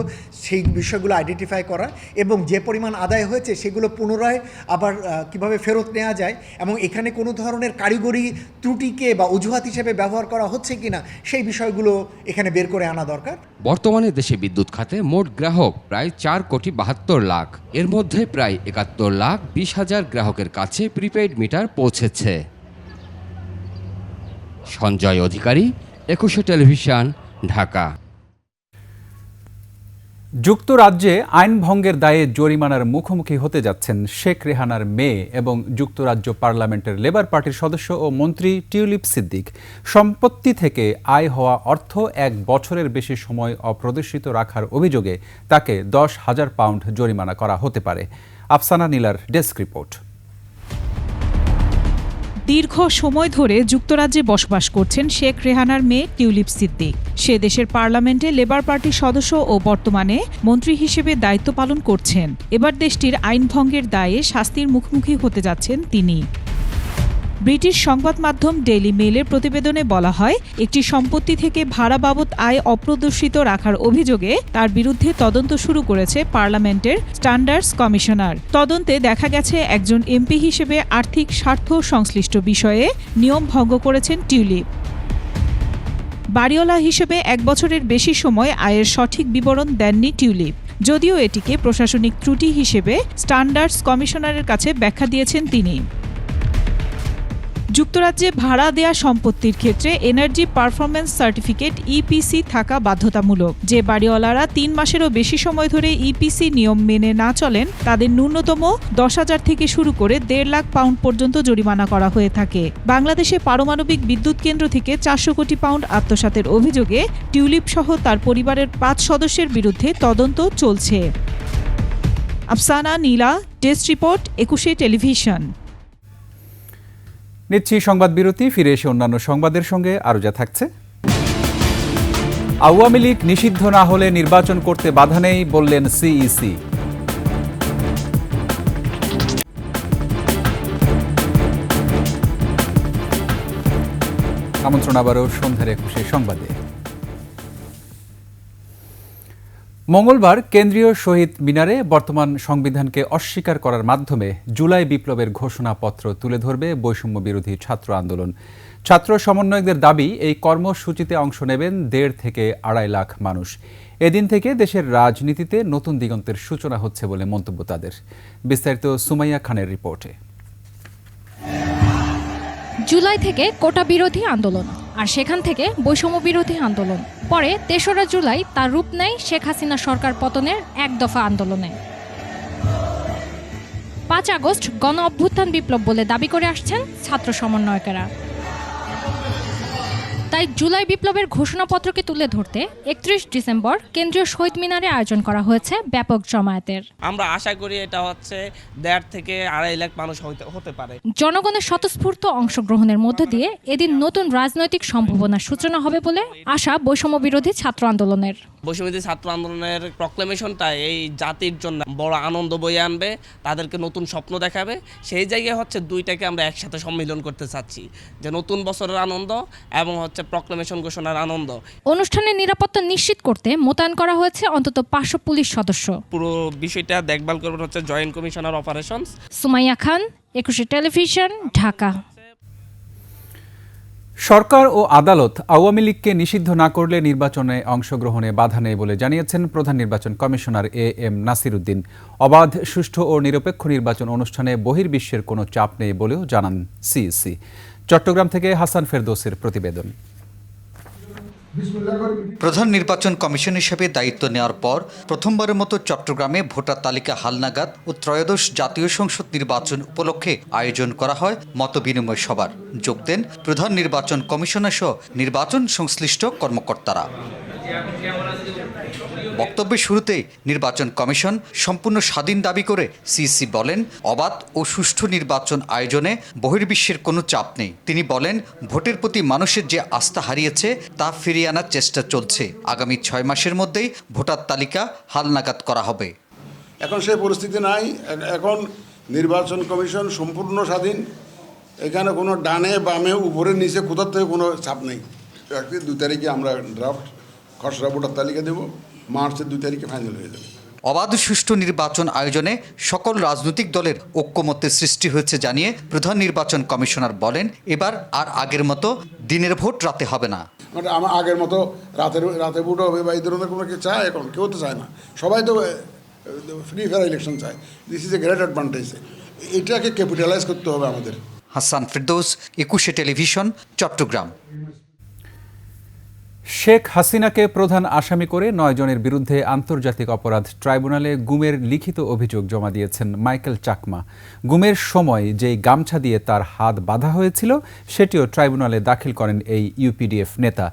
সেই বিষয়গুলো আইডেন্টিফাই করা, এবং যে পরিমাণ আদায় হয়েছে সেগুলো পুনরায় আবার কিভাবে ফেরত নেওয়া যায়, এবং এখানে কোনো ধরনের কারিগরি ত্রুটিকে বা অজুহাত হিসেবে ব্যবহার করা হচ্ছে কিনা সেই বিষয়গুলো এখানে বের করে আনা দরকার। বর্তমানে দেশে বিদ্যুৎ খাতে মোট গ্রাহক প্রায় 4,72 লাখ। এর মধ্যে প্রায় 71,20,000 গ্রাহকের কাছে প্রিপেইড মিটার পৌঁছেছে। সঞ্জয় অধিকারী, 21 টেলিভিশন, ঢাকা। যুক্তরাজ্যে আইন ভঙ্গের দায়ে জরিমানার মুখোমুখি হতে যাচ্ছেন শেখ রেহানার মেয়ে এবং যুক্তরাজ্য পার্লামেন্টের লেবার পার্টির সদস্য ও মন্ত্রী টিউলিপ সিদ্দিক। সম্পত্তি থেকে আয় হওয়া অর্থ 1 বছরের বেশি সময় অপ্রদর্শিত রাখার অভিযোগে তাকে 10,000 পাউন্ড জরিমানা করা হতে পারে। আফসানা নীলার ডেস্ক রিপোর্ট। দীর্ঘ সময় ধরে যুক্তরাজ্যে বসবাস করছেন শেখ রেহানার মেয়ে টিউলিপ সিদ্দিক। সে দেশের পার্লামেন্টে লেবার পার্টির সদস্য ও বর্তমানে মন্ত্রী হিসেবে দায়িত্ব পালন করছেন। এবার দেশটির আইন ভঙ্গের দায়ে শাস্তির মুখোমুখি হতে যাচ্ছেন তিনি। ব্রিটিশ সংবাদ মাধ্যম ডেইলি মেইলের প্রতিবেদনে বলা হয়, একটি সম্পত্তি থেকে ভাড়া বাবদ আয় অপ্রদর্শিত রাখার অভিযোগে তার বিরুদ্ধে তদন্ত শুরু করেছে পার্লামেন্টের স্ট্যান্ডার্ডস কমিশনার। তদন্তে দেখা গেছে একজন এমপি হিসেবে আর্থিক স্বার্থ সংশ্লিষ্ট বিষয়ে নিয়ম ভঙ্গ করেছেন টিউলিপ। বাড়িওয়ালা হিসেবে 1 বছরের বেশি সময় আয়ের সঠিক বিবরণ দেননি টিউলিপ। যদিও এটিকে প্রশাসনিক ত্রুটি হিসেবে স্ট্যান্ডার্ডস কমিশনারের কাছে ব্যাখ্যা দিয়েছেন তিনি। যুক্তরাজ্যে ভাড়া দেয়া সম্পত্তির ক্ষেত্রে এনার্জি পারফরম্যান্স সার্টিফিকেট ইপিসি থাকা বাধ্যতামূলক। যে বাড়িওয়ালারা 3 মাসেরও বেশি সময় ধরে ইপিসি নিয়ম মেনে না চলেন তাদের ন্যূনতম 10,000 থেকে শুরু করে 1.5 লাখ পাউন্ড পর্যন্ত জরিমানা করা হয়ে থাকে। বাংলাদেশে পারমাণবিক বিদ্যুৎ কেন্দ্র থেকে 400 কোটি পাউন্ড আত্মসাতের অভিযোগে টিউলিপ সহ তার পরিবারের 5 সদস্যের বিরুদ্ধে তদন্ত চলছে। আফসানা নীলা, ডেস্ক রিপোর্ট, 21 টেলিভিশন। নিচ্ছি সংবাদ বিরতি, ফিরে এসে অন্যান্য সংবাদের সঙ্গে আরও যা থাকছে। আওয়ামী লীগ নিষিদ্ধ না হলে নির্বাচন করতে বাধা নেই বললেন সিইসি। আমন্ত্রণ আবারও সন্ধ্যার 21 সংবাদে। মঙ্গলবার কেন্দ্রীয় শহীদ মিনারে বর্তমান সংবিধানকে অস্বীকার করার মাধ্যমে জুলাই বিপ্লবের ঘোষণাপত্র তুলে ধরবে বৈষম্য বিরোধী ছাত্র আন্দোলন। ছাত্র সমন্বয়কদের দাবি, এই কর্মসূচিতে অংশ নেবেন 1.5 থেকে 2.5 লাখ মানুষ। এদিন থেকে দেশের রাজনীতিতে নতুন দিগন্তের সূচনা হচ্ছে বলে মন্তব্য তাদের। বিস্তারিত সুমাইয়া খানের রিপোর্টে। জুলাই থেকে কোটা বিরোধী আন্দোলন, আর সেখান থেকে বৈষম্য বিরোধী আন্দোলন। পরে 3রা জুলাই তার রূপ নেয় শেখ হাসিনা সরকার পতনের 1 দফা আন্দোলনে। 5 আগস্ট গণ অভ্যুত্থান বিপ্লব বলে দাবি করে আসছেন ছাত্র সমন্বয়কেরা। তাই জুলাই বিপ্লবের ঘোষণাপত্রকে তুলে ধরতে 31 ডিসেম্বর কেন্দ্রীয় শহীদ মিনারে আয়োজন করা হয়েছে ব্যাপক জমায়েতের। আমরা আশা করি এটা হচ্ছে 1.5 থেকে 2.5 লাখ মানুষ হতে পারে। জনগণের স্বতঃস্ফূর্ত অংশগ্রহণের মধ্য দিয়ে এদিন নতুন রাজনৈতিক সম্ভাবনার সূচনা হবে বলে আশা বৈষম্য বিরোধী ছাত্র আন্দোলনের। বৈষম্য বিরোধী ছাত্র আন্দোলনের প্রক্লেমেশনটা এই জাতির জন্য বড় আনন্দ বয়ে আনবে, তাদেরকে নতুন স্বপ্ন দেখাবে। সেই জায়গায় হচ্ছে দুইটাকে আমরা একসাথে সম্মিলন করতে চাচ্ছি, যে নতুন বছরের আনন্দ এবং হচ্ছে প্রক্লেমেশন ঘোষণার আনন্দ। অনুষ্ঠানের নিরাপত্তা নিশ্চিত করতে মোতায়েন করা হয়েছে অন্তত 500 পুলিশ সদস্য। পুরো বিষয়টা দেখভাল করবেন হচ্ছে জয়েন্ট কমিশনার অপারেশনস। সুমাইয়া খান, 21 টেলিভিশন, ঢাকা। সরকার ও আদালত আওয়ামী লীগকে নিষিদ্ধ না করলে নির্বাচনে অংশগ্রহণে বাধা নেই বলে জানিয়েছেন প্রধান নির্বাচন কমিশনার AM নাসির উদ্দিন। অবাধ, সুষ্ঠু ও নিরপেক্ষ নির্বাচন অনুষ্ঠানে বহির্বিশ্বের কোনো চাপ নেই বলেও জানান সিইসি। চট্টগ্রাম থেকে হাসান ফেরদৌসের প্রতিবেদন। প্রধান নির্বাচন কমিশন হিসেবে দায়িত্ব নেওয়ার পর প্রথমবারের মতো চট্টগ্রামে ভোটার তালিকা হালনাগাদ ও ত্রয়োদশ জাতীয় সংসদ নির্বাচন উপলক্ষে আয়োজন করা হয় মতবিনিময় সভার। যোগ দেন প্রধান নির্বাচন কমিশনার সহ নির্বাচন সংশ্লিষ্ট কর্মকর্তারা। বক্তব্যের শুরুতেই নির্বাচন কমিশন সম্পূর্ণ স্বাধীন দাবি করে সিইসি বলেন, অবাধ ও সুষ্ঠু নির্বাচন আয়োজনে বহির্বিশ্বের কোনো চাপ নেই। তিনি বলেন, ভোটের প্রতি মানুষের যে আস্থা হারিয়েছে তা ফিরিয়ে আনার চেষ্টা চলছে। আগামী 6 মাসের মধ্যেই ভোটার তালিকা হালনাগাদ করা হবে। এখন সেই পরিস্থিতি নাই। এখন নির্বাচন কমিশন সম্পূর্ণ স্বাধীন। এখানে কোনো ডানে বামে উপরে নিচে কোথার থেকে কোনো চাপ নেই। 2 তারিখে আমরা ড্রাফট খসড়া ভোটার তালিকা দেব, মার্চের 2 তারিখে ফাইনাল হয়ে যাবে। অবাধ সুষ্ঠু নির্বাচন আয়োজনে সকল রাজনৈতিক দলের ঐক্যমত্যের সৃষ্টি হয়েছে জানিয়ে প্রধান নির্বাচন কমিশনার বলেন, এবার আর আগের মতো দিনের ভোট রাতে হবে না। মানে আমার আগের মতো রাতে ভোট হবে বা এই ধরনের কোনো কিছু চায়, এখন কেউ তো চায় না। সবাই তো ফ্রি ফেয়ার ইলেকশন চায়। This is a great advantage. এটাকে ক্যাপিটালাইজ করতে হবে আমাদের। হাসান ফেরদৌস, 21 টেলিভিশন, চট্টগ্রাম। শেখ হাসিনাকে প্রধান আসামি করে 9 জনের বিরুদ্ধে আন্তর্জাতিক অপরাধ ট্রাইব্যুনালে গুমের লিখিত অভিযোগ জমা দিয়েছেন মাইকেল চাকমা। গুমের সময় যেই গামছা দিয়ে তার হাত বাঁধা হয়েছিল সেটিও ট্রাইব্যুনালে দাখিল করেন এই ইউপিডিএফ নেতা।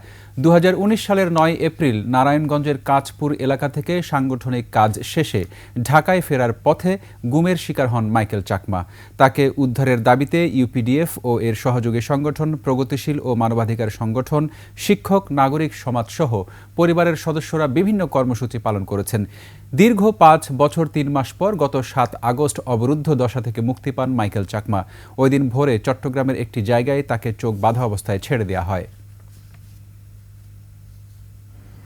2019 সালের 9 এপ্রিল নারায়ণগঞ্জের কাঁচপুর এলাকা থেকে সাংগঠনিক কাজ শেষে ঢাকায় ফেরার পথে গুমের শিকার হন মাইকেল চাকমা। তাকে উদ্ধারের দাবিতে ইউপিডিএফ ও এর সহযোগী সংগঠন, প্রগতিশীল ও মানবাধিকার সংগঠন, শিক্ষক, নাগরিক সমাজসহ পরিবারের সদস্যরা বিভিন্ন কর্মসূচি পালন করেছেন। দীর্ঘ 5 বছর 3 মাস পর গত 7 আগস্ট অবরুদ্ধ দশা থেকে মুক্তি পান মাইকেল চাকমা। ওই দিন ভোরে চট্টগ্রামের একটি জায়গায় তাকে চোখ বাঁধা অবস্থায় ছেড়ে দেওয়া হয়।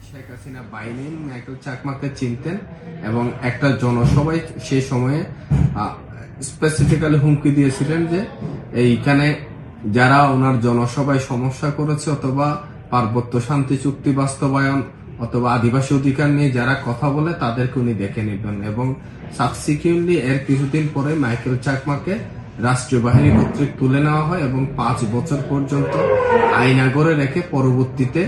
শেখ হাসিনা বাহিনী মাইকেল চাকমাকে চিনতেন এবং একটা জনসভায় সেই সময়ে স্পেসিফিক্যালি হুমকি দিয়েছিলেন যে এইখানে যারা ওনার জনসভায় সমস্যা করেছে অথবা পার্বত্য শান্তি চুক্তি বাস্তবায়ন অথবা আদিবাসী অধিকার নিয়ে যারা কথা বলে তাদেরকে উনি দেখে নেবেন এবং সাবসিকুয়েন্টলি এর কিছুদিন পরে মাইকেল চাকমাকে রাষ্ট্রীয় বাহিনী কর্তৃক তুলে নেওয়া হয় এবং 5 বছর পর্যন্ত আয়নাগরে রেখে পরবর্তীতে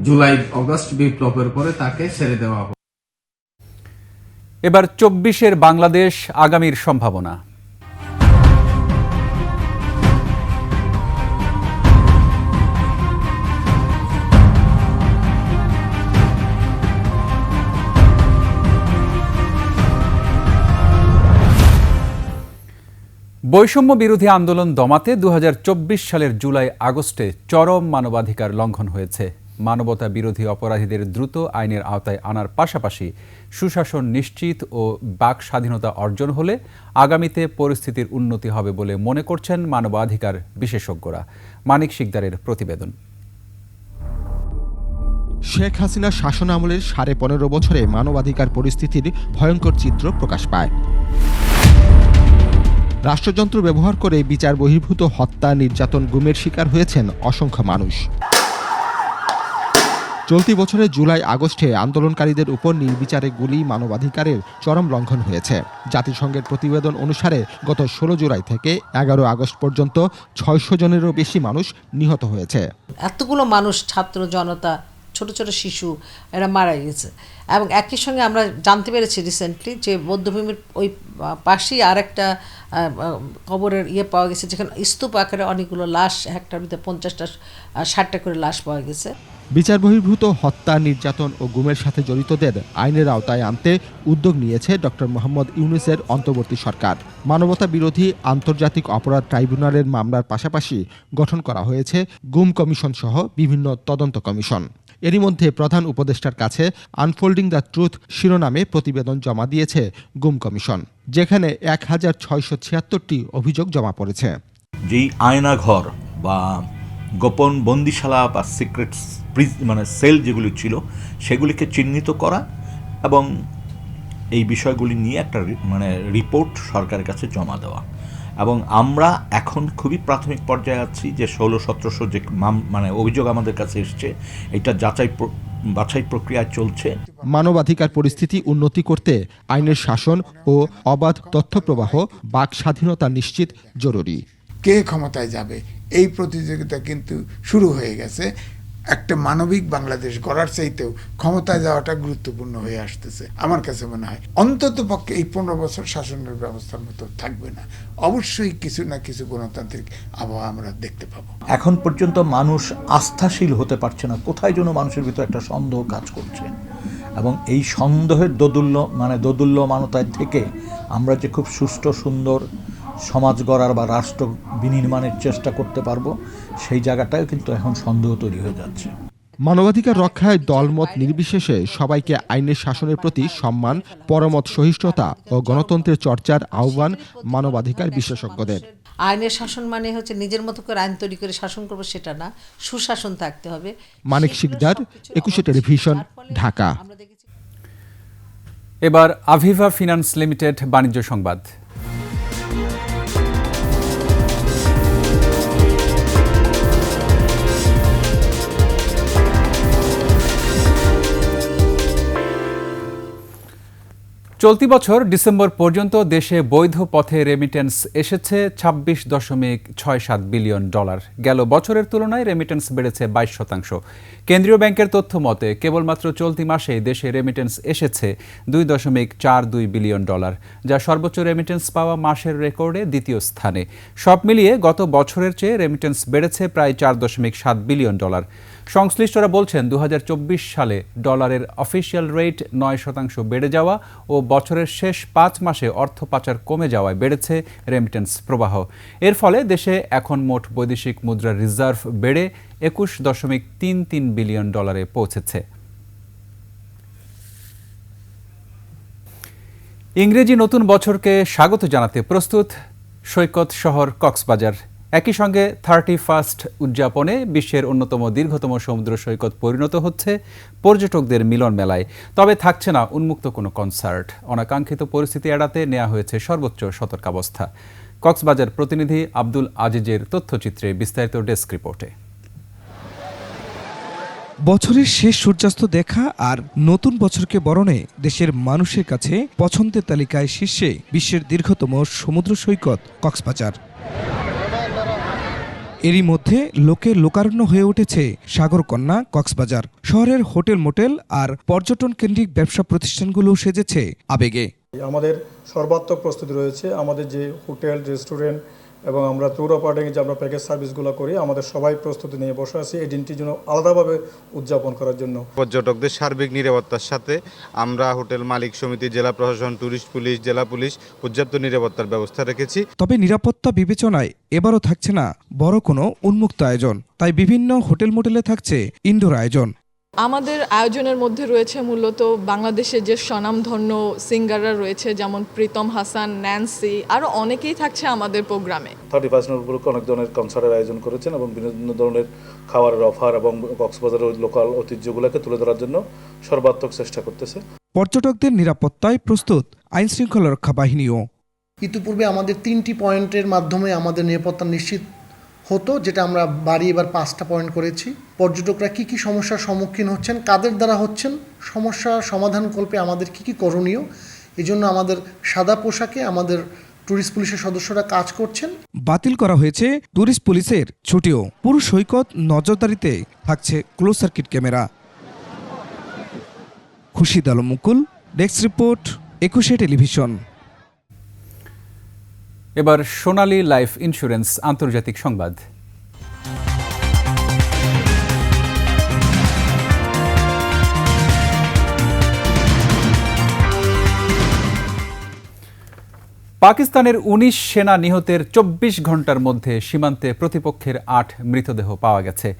জুলাই অগস্ট বিপ্লবের পরে তাকে ছেড়ে দেওয়া হয়। এবার 24-এর বাংলাদেশ আগামীর সম্ভাবনা। বৈষম্য বিরোধী আন্দোলন দমাতে 2024 সালের জুলাই আগস্টে চরম মানবাধিকার লঙ্ঘন হয়েছে। মানবতা বিরোধী অপরাধীদের দ্রুত আইনের আওতায় আনার পাশাপাশি সুশাসন নিশ্চিত ও বাক স্বাধীনতা অর্জন হলে আগামীতে পরিস্থিতির উন্নতি হবে বলে মনে করছেন মানবাধিকার বিশেষজ্ঞরা। মানিক শিকদারের প্রতিবেদন। শেখ হাসিনা শাসন আমলের 15.5 বছরে মানবাধিকার পরিস্থিতির ভয়ঙ্কর চিত্র প্রকাশ পায়। রাষ্ট্রযন্ত্র ব্যবহার করে বিচার বহির্ভূত হত্যা, নির্যাতন, গুমের শিকার হয়েছেন অসংখ্য মানুষ। চলতি বছরের জুলাই আগস্টে আন্দোলনকারীদের উপর নির্বিচারে গুলি মানবাধিকারের চরম লঙ্ঘন হয়েছে। জাতিসংঘের প্রতিবেদন অনুসারে গত 16 জুলাই থেকে 11 আগস্ট পর্যন্ত 600 জনেরও বেশি মানুষ নিহত হয়েছে। এতগুলো মানুষ, ছাত্র জনতা, ছোট ছোট শিশু, এরা মারা গেছে। এবং একই সঙ্গে আমরা জানতে পেরেছি রিসেন্টলি যে বধ্যভূমির ওই পাশেই আরেকটা কবরের পাওয়া গেছে, যেখানে স্তূপ আকারে অনেকগুলো লাশ, একটার ভিতরে 50টা 60টা করে লাশ পাওয়া গেছে। বিচার বহির্ভূত হত্যা, নির্যাতন ও গুমের সাথে জড়িতদের আইনের আওতায় আনতে উদ্যোগ নিয়েছে ডক্টর মোহাম্মদ ইউনূসের অন্তর্বর্তী সরকার। মানবতা বিরোধী আন্তর্জাতিক অপরাধ ট্রাইব্যুনালের মামলার পাশাপাশি গঠন করা হয়েছে গুম কমিশন সহ বিভিন্ন তদন্ত কমিশন। এরই মধ্যে প্রধান উপদেষ্টার কাছে আনফোল্ডিং দ্য ট্রুথ শিরোনামে প্রতিবেদন জমা দিয়েছে গুম কমিশন, যেখানে 1676টি অভিযোগ জমা পড়েছে। যেই আয়নাঘর বা গোপন বন্দিশালা বা সিক্রেট সেল যেগুলি ছিল সেগুলিকে চিহ্নিত করা এবং এই বিষয়গুলি নিয়ে একটা রিপোর্ট সরকারের কাছে জমা দেওয়া। এবং আমরা এখন খুবই প্রাথমিক পর্যায়ে আছি যে 1600-1700 যে অভিযোগ আমাদের কাছে এসছে, এটা বাছাই প্রক্রিয়া চলছে। মানবাধিকার পরিস্থিতি উন্নতি করতে আইনের শাসন ও অবাধ তথ্য প্রবাহ, বাক স্বাধীনতা নিশ্চিত জরুরি। কে ক্ষমতায় যাবে এই প্রতিযোগিতা কিন্তু শুরু হয়ে গেছে। একটা মানবিক বাংলাদেশ গড়ার চাইতেও ক্ষমতায় যাওয়াটা গুরুত্বপূর্ণ হয়ে আসতেছে। আমার কাছে মনে হয় অন্তত পক্ষে এই 15 বছর শাসনের ব্যবস্থার মতো থাকবে না। অবশ্যই কিছু না কিছু গণতান্ত্রিক আবহাওয়া আমরা দেখতে পাবো। এখন পর্যন্ত মানুষ আস্থাশীল হতে পারছে না, কোথায় যেন মানুষের ভিতর একটা সন্দেহ কাজ করছে এবং এই সন্দেহের দোদুল্যমানতায় থেকে আমরা যে খুব সুষ্ঠু সুন্দর সমাজ গড়ার বা রাষ্ট্র বিনির্মাণের চেষ্টা করতে পারবো, সেই জায়গাটাও কিন্তু এখন সন্দেহ তৈরি হয়ে যাচ্ছে। মানবাধিকার রক্ষায় দলমত নির্বিশেষে সবাইকে আইনের শাসনের প্রতি সম্মান, পরমত সহিষ্ণুতা ও গণতন্ত্রের চর্চার আহ্বান মানবাধিকার বিশেষজ্ঞদের। আইনের শাসন মানে হচ্ছে নিজের মতো করে আইন তৈরি করে শাসন করবো সেটা না, সুশাসন থাকতে হবে। মানিক শিকদার, 21 টেলিভিশন, ঢাকা। এবার আভিভা ফিন্যান্স লিমিটেড বাণিজ্য সংবাদ। চলতি বছর ডিসেম্বর পর্যন্ত দেশে বৈধ পথে রেমিটেন্স এসেছে 26.67 বিলিয়ন ডলার। গেল বছরের তুলনায় রেমিটেন্স বেড়েছে 22%। কেন্দ্রীয় ব্যাংকের তথ্য মতে কেবলমাত্র চলতি মাসেই দেশে রেমিটেন্স এসেছে 2.42 বিলিয়ন ডলার, যা সর্বোচ্চ রেমিটেন্স পাওয়া মাসের রেকর্ডে দ্বিতীয় স্থানে। সব মিলিয়ে গত বছরের চেয়ে রেমিটেন্স বেড়েছে প্রায় 4.7 বিলিয়ন ডলার। সংশ্লিষ্টরা বলছেন 2024 সালে ডলারের অফিসিয়াল রেট 9% বেড়ে যাওয়া ও বছরের শেষ 5 মাসে অর্থ পাচার কমে যাওয়ায় বেড়েছে রেমিটেন্স প্রবাহ। এর ফলে দেশে এখন মোট বৈদেশিক মুদ্রার রিজার্ভ বেড়ে 21.33 বিলিয়ন ডলারে পৌঁছেছে। ইংরেজি নতুন বছরকে স্বাগত জানাতে প্রস্তুত সৈকত শহর কক্সবাজার। একই সঙ্গে 31st উদযাপনে বিশ্বের অন্যতম দীর্ঘতম সমুদ্র সৈকত পরিণত হচ্ছে পর্যটকদের মিলন মেলায়। তবে থাকছে না উন্মুক্ত কোনো কনসার্ট। অনাকাঙ্ক্ষিত পরিস্থিতি এড়াতে নেওয়া হয়েছে সর্বোচ্চ সতর্কাবস্থা। কক্সবাজার প্রতিনিধি আব্দুল আজিজের তথ্যচিত্রে বিস্তারিত ডেস্ক রিপোর্টে। বছরের শেষ সূর্যাস্ত দেখা আর নতুন বছরকে বরণে দেশের মানুষের কাছে পছন্দের তালিকায় শীর্ষে বিশ্বের দীর্ঘতম সমুদ্র সৈকত কক্সবাজার। এরই মধ্যে লোকের লোকারণ্য হয়ে উঠেছে সাগরকন্যা কক্সবাজার। শহরের হোটেল মোটেল আর পর্যটন কেন্দ্রিক ব্যবসা প্রতিষ্ঠানগুলো সেজেছে আবেগে। আমাদের সর্বাত্মক প্রস্তুতি রয়েছে। আমাদের যে হোটেল, রেস্টুরেন্ট এবং আমরা ট্যুর অপারেটিং যে আমরা প্যাকেজ সার্ভিসগুলো করি, আমাদের সবাই প্রস্তুতি নিয়ে বসে আছি এই দিনটির জন্য আলাদাভাবে উদযাপন করার জন্য। পর্যটকদের সার্বিক নিরাপত্তার সাথে আমরা হোটেল মালিক সমিতি, জেলা প্রশাসন, ট্যুরিস্ট পুলিশ, জেলা পুলিশ পর্যাপ্ত নিরাপত্তার ব্যবস্থা রেখেছি। তবে নিরাপত্তা বিবেচনায় এবারও থাকছে না বড় কোনো উন্মুক্ত আয়োজন, তাই বিভিন্ন হোটেল মোটেলে থাকছে ইনডোর আয়োজন। আমাদের আয়োজনের মধ্যে রয়েছে মূলত বাংলাদেশের যে স্বনামধন্য সিঙ্গাররা রয়েছে, যেমন প্রীতম হাসান, ন্যান্সি, আরও অনেকেই থাকছে আমাদের প্রোগ্রামে। 31 উপলক্ষে অনেক ধরনের কনসার্টের আয়োজন করেছেন এবং বিভিন্ন ধরনের খাবারের অফার এবং কক্সবাজারের লোকাল ঐতিহ্যগুলোকে তুলে ধরার জন্য সর্বাত্মক চেষ্টা করতেছে। পর্যটকদের নিরাপত্তায় প্রস্তুত আইন শৃঙ্খলা রক্ষা বাহিনীও। ইতিপূর্বে আমাদের 3টি পয়েন্টের মাধ্যমে আমাদের নিরাপত্তা নিশ্চিত হতো, যেটা আমরা বাড়িয়ে এবার 5টা পয়েন্ট করেছি। পর্যটকরা কি কি সমস্যার সম্মুখীন হচ্ছেন, কাদের দ্বারা হচ্ছেন, সমস্যার সমাধানকল্পে আমাদের কি কি করণীয়, এই জন্য আমাদের সাদা পোশাকে আমাদের ট্যুরিস্ট পুলিশের সদস্যরা কাজ করছেন। বাতিল করা হয়েছে ট্যুরিস্ট পুলিশের ছুটিও। পুরো সৈকত নজরদারিতে থাকছে ক্লোজ সার্কিট ক্যামেরা। খুশিদ আলম মুকুল, ডেস্ক রিপোর্ট, 21 টেলিভিশন। এবার সোনালী লাইফ ইন্স্যুরেন্স আন্তর্জাতিক সংবাদ। পাকিস্তানের 19 সেনা নিহতের 24 ঘন্টার মধ্যে সীমান্তে প্রতিপক্ষের 8 মৃতদেহ পাওয়া গেছে।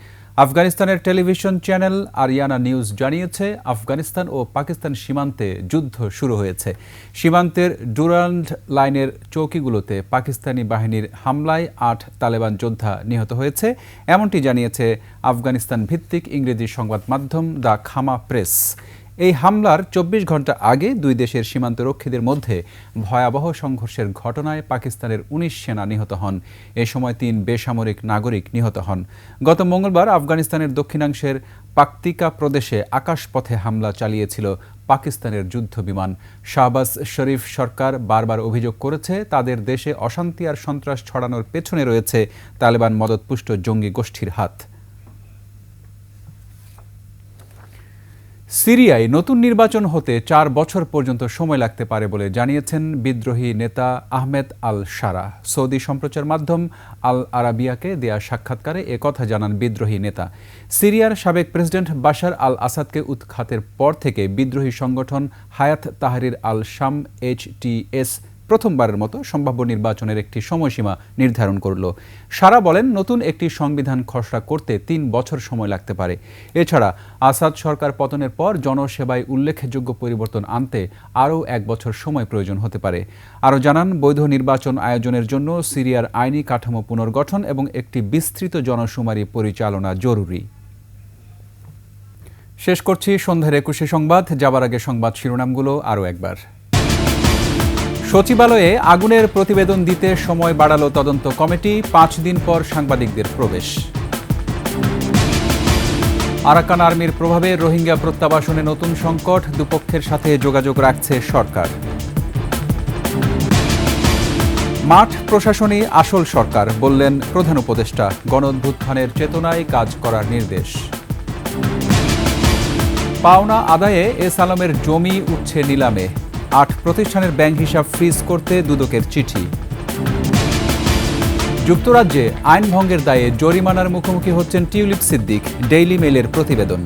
আফগানিস্তানের টেলিভিশন চ্যানেল আরিয়ানা নিউজ জানিয়েছে, আফগানিস্তান ও পাকিস্তান সীমান্তে যুদ্ধ শুরু হয়েছে। সীমান্তের ডুরান্ড লাইনের চৌকিগুলোতে পাকিস্তানি বাহিনীর হামলায় 8 তালেবান যোদ্ধা নিহত হয়েছে, এমনটি জানিয়েছে আফগানিস্তান ভিত্তিক ইংরেজি সংবাদ মাধ্যম দ্য খামা প্রেস। এই হামলার 24 ঘন্টা আগে দুই দেশের সীমান্তরক্ষীদের মধ্যে ভয়াবহ সংঘর্ষের ঘটনায় পাকিস্তানের 19 সেনা নিহত হন। এ সময় 3 বেসামরিক নাগরিক নিহত হন। গত মঙ্গলবার আফগানিস্তানের দক্ষিণাংশের পাকতিকা প্রদেশে আকাশপথে হামলা চালিয়েছিল পাকিস্তানের যুদ্ধ বিমান। শাহবাজ শরীফ সরকার বারবার অভিযোগ করেছে, তাদের দেশে অশান্তি আর সন্ত্রাস ছড়ানোর পেছনে রয়েছে তালেবান মদতপুষ্ট জঙ্গি গোষ্ঠীর হাত। সিরিয়ায় নতুন নির্বাচন হতে 4 বছর পর্যন্ত সময় লাগতে পারে বলে জানিয়েছেন বিদ্রোহী নেতা আহমেদ আল শারা। সৌদি সম্প্রচার মাধ্যম আল আরাবিয়াকে দেয়া সাক্ষাৎকারে একথা জানান বিদ্রোহী নেতা। সিরিয়ার সাবেক প্রেসিডেন্ট বাশার আল আসাদকে উৎখাতের পর থেকে বিদ্রোহী সংগঠন হায়াত তাহরির আল শাম HTS প্রথমবারের মতো সম্ভাব্য নির্বাচনের একটি সময়সীমা নির্ধারণ করল। সারা বলেন, নতুন একটি সংবিধান খসড়া করতে 3 বছর সময় লাগতে পারে। এছাড়া আসাদ সরকার পতনের পর জনসেবায় উল্লেখযোগ্য পরিবর্তন আনতে আরও 1 বছর সময় প্রয়োজন হতে পারে। আরও জানান, বৈধ নির্বাচন আয়োজনের জন্য সিরিয়ার আইনি কাঠামো পুনর্গঠন এবং একটি বিস্তৃত জনশুমারি পরিচালনা জরুরি। শেষ করছি সন্ধ্যার 21 সংবাদ। যাবার আগে সংবাদ শিরোনামগুলো আরও একবার। সচিবালয়ে আগুনের প্রতিবেদন দিতে সময় বাড়ালো তদন্ত কমিটি, 5 দিন পর সাংবাদিকদের প্রবেশ। আরাকান আর্মির প্রভাবে রোহিঙ্গা প্রত্যাবাসনে নতুন সংকট, দুপক্ষের সাথে যোগাযোগ রাখছে সরকার। মাঠ প্রশাসনই আসল সরকার বললেন প্রধান উপদেষ্টা, গণ-অভ্যুত্থানের চেতনায় কাজ করার নির্দেশ। পাওনা আদায়ে এস আলমের জমি উঠছে নিলামে, 8 প্রতিষ্ঠানের ব্যাংক হিসাব ফ্রিজ করতে দুদকের চিঠি। যুক্তরাজ্যে আইন ভঙ্গের দায়ে জরিমানার মুখোমুখি হচ্ছেন টিউলিপ সিদ্দিক, ডেইলি মেইলের প্রতিবেদন।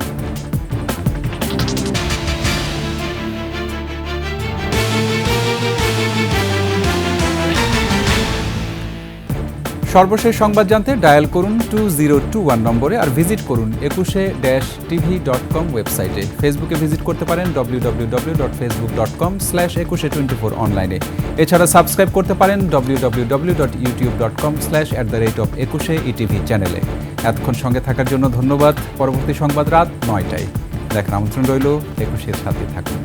সর্বশেষ সংবাদ জানতে ডায়াল করুন 2021 নম্বরে আর ভিজিট করুন ekushe-tv.com ওয়েবসাইটে। ফেসবুকে ভিজিট করতে পারেন www.facebook.com/ekushe24 অনলাইনে। এছাড়া সাবস্ক্রাইব করতে পারেন www.youtube.com/@ekushe-etv চ্যানেলে। এতক্ষণ সঙ্গে থাকার জন্য ধন্যবাদ। পরবর্তী সংবাদ রাত 9টায় দেখার আমন্ত্রণ রইল। একুশের সাথে থাকুন।